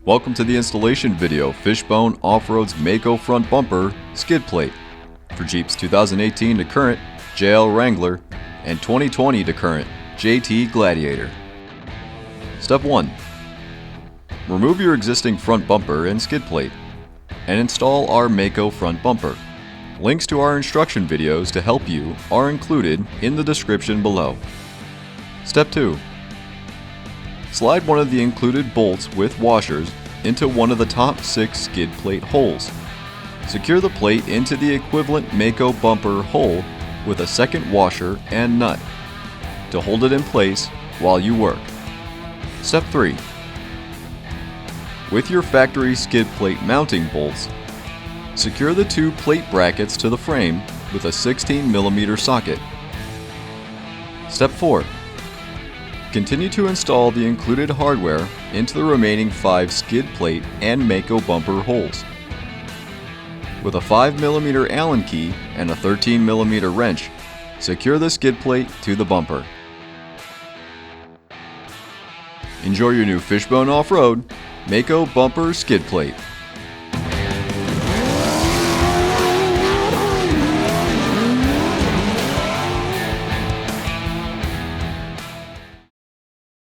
Welcome to the installation video, Fishbone Offroad's Mako front bumper skid plate for Jeep's 2018 to current JL Wrangler and 2020 to current JT Gladiator. Step 1. Remove your existing front bumper and skid plate and install our Mako front bumper. Links to our instruction videos to help you are included in the description below. Step 2. Slide one of the included bolts with washers into one of the top 6 skid plate holes. Secure the plate into the equivalent Mako bumper hole with a second washer and nut to hold it in place while you work. Step 3. With your factory skid plate mounting bolts, secure the 2 plate brackets to the frame with a 16mm socket. Step 4. Continue to install the included hardware into the remaining 5 skid plate and Mako bumper holes. With a 5mm Allen key and a 13mm wrench, secure the skid plate to the bumper. Enjoy your new Fishbone Off-Road Mako bumper skid plate.